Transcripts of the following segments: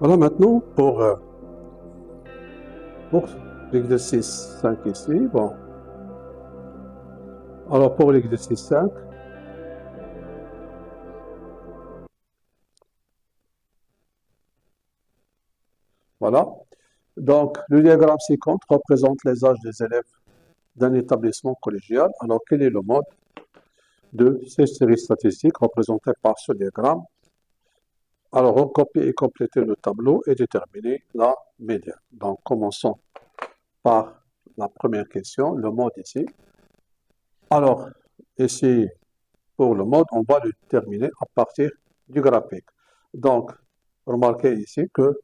Voilà maintenant pour l'exercice 5 ici. Bon. Alors pour l'exercice 5, voilà. Donc le diagramme ci-contre représente les âges des élèves d'un établissement collégial. Alors quel est le mode de ces séries statistiques représentées par ce diagramme? Alors on copie et compléter le tableau et déterminer la médiane. Donc commençons par la première question, le mode ici. Alors ici, pour le mode, on va le déterminer à partir du graphique. Donc, remarquez ici que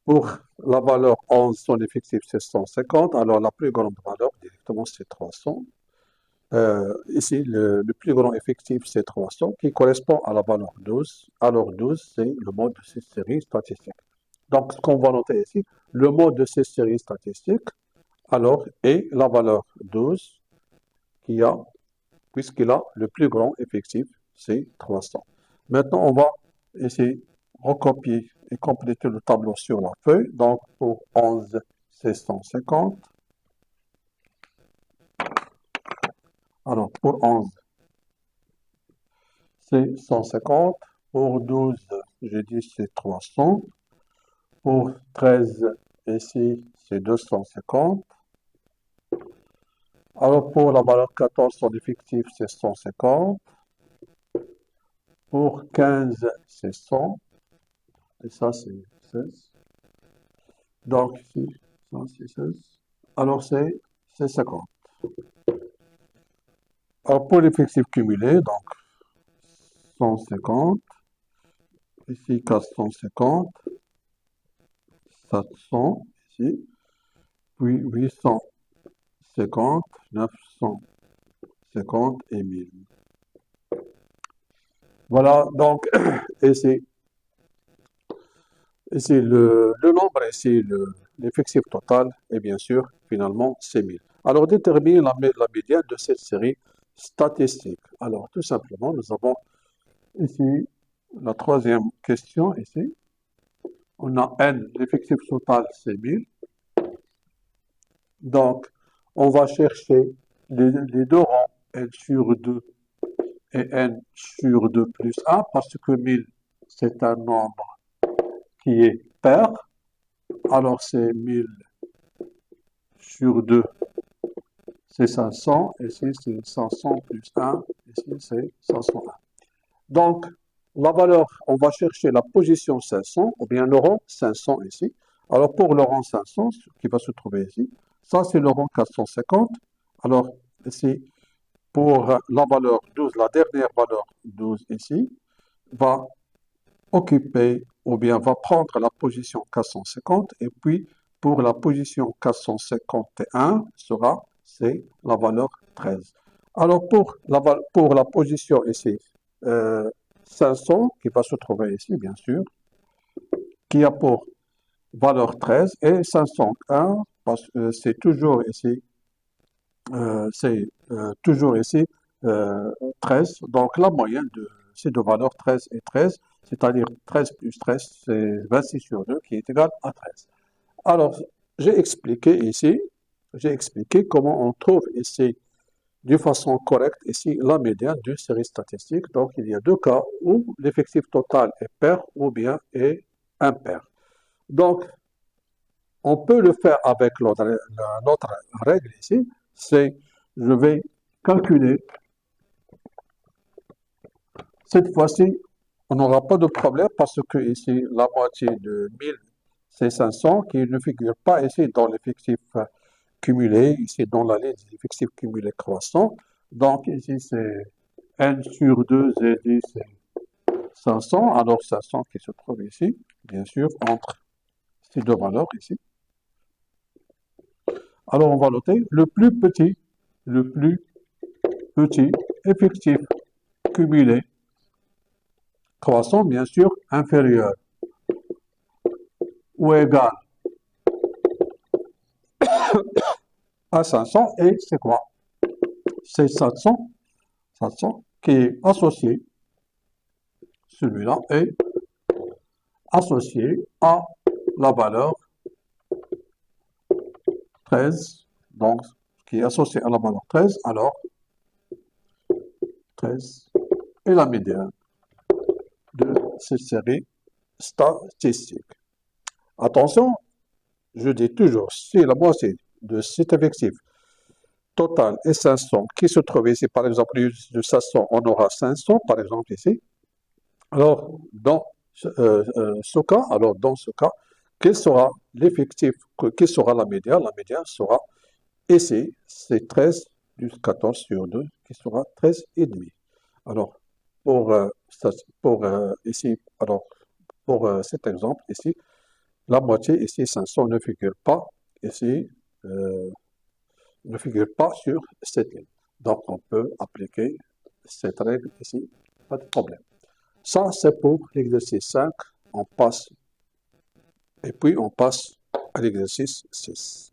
pour la valeur 11, son effectif c'est 150, alors la plus grande valeur directement c'est 300. Ici, le plus grand effectif c'est 300 qui correspond à la valeur 12. Alors 12, c'est le mode de cette série statistique. Donc, ce qu'on va noter ici, le mode de cette série statistique, alors, est la valeur 12 qui a puisqu'il a le plus grand effectif, c'est 300. Maintenant, on va essayer de recopier et compléter le tableau sur la feuille. Donc, pour 11, c'est 150. Alors, pour 11, c'est 150. Pour 12, j'ai dit c'est 300. Pour 13, ici, c'est 250. Alors, pour la valeur 14, son effectif, c'est 150. Pour 15, c'est 100. Et ça, c'est 16. Donc, ici, ça, c'est 16. Alors, c'est 50. Alors, pour l'effectif cumulé, donc, 150. Ici, 450. 700, ici. Puis, 850, 950 et 1000. Voilà, donc, ici, le nombre, ici, l'effectif total, et bien sûr, finalement, c'est 1000. Alors, déterminer la médiane de cette série statistique. Alors, tout simplement, nous avons ici la troisième question, ici. On a n, l'effectif total, c'est 1000. Donc, on va chercher les deux rangs, n sur 2 et n sur 2 plus 1, parce que 1000, c'est un nombre qui est pair. Alors, c'est 1000 sur 2, c'est 500. Ici, c'est 500 plus 1. Ici, c'est 501. Donc, la valeur, on va chercher la position 500, ou bien le rang 500 ici. Alors, pour le rang 500, qui va se trouver ici, ça, c'est le rang 450. Alors, ici, pour la valeur 12, la dernière valeur 12 ici, va occuper, ou bien va prendre la position 450, et puis, pour la position 451, c'est la valeur 13. Alors, pour la position ici, 500, qui va se trouver ici, bien sûr, qui a pour valeur 13, et 501, parce que c'est toujours ici, toujours ici 13. Donc, la moyenne de ces deux valeurs, 13 et 13, c'est-à-dire 13 plus 13, c'est 26 sur 2, qui est égal à 13. Alors, j'ai expliqué comment on trouve ici de façon correcte ici la médiane d'une série statistique. Donc, il y a deux cas où l'effectif total est pair ou bien est impair. Donc, on peut le faire avec notre règle ici, c'est je vais calculer. Cette fois-ci, on n'aura pas de problème parce que ici, la moitié de 1000, c'est 500 qui ne figure pas ici dans l'effectif cumulé, ici dans la ligne des effectifs cumulés croissants. Donc ici, c'est n sur 2, j'ai dit c'est 500. Alors 500 qui se trouve ici, bien sûr, entre ces deux valeurs ici. Alors on va noter le plus petit effectif cumulé croissant, bien sûr, inférieur ou égal à 500. Et c'est quoi? C'est 700 qui est associé, celui-là, et associé à la valeur 13, donc qui est associé à la valeur 13, alors 13 est la médiane de cette série statistique. Attention, je dis toujours, si la moitié de cet effectif total est 500, qui se trouve ici, par exemple, de 500, on aura 500, par exemple, ici. Alors, dans dans ce cas, quel sera l'effectif, quelle sera la médiane? La médiane sera ici, c'est 13 plus 14 sur 2, qui sera 13,5. Alors, pour, ici, alors, pour cet exemple, ici, la moitié, ici, 500 ne figure pas, ici, ne figure pas sur cette ligne. Donc, on peut appliquer cette règle ici, pas de problème. Ça, c'est pour l'exercice 5. On passe, et puis on passe à l'exercice 6.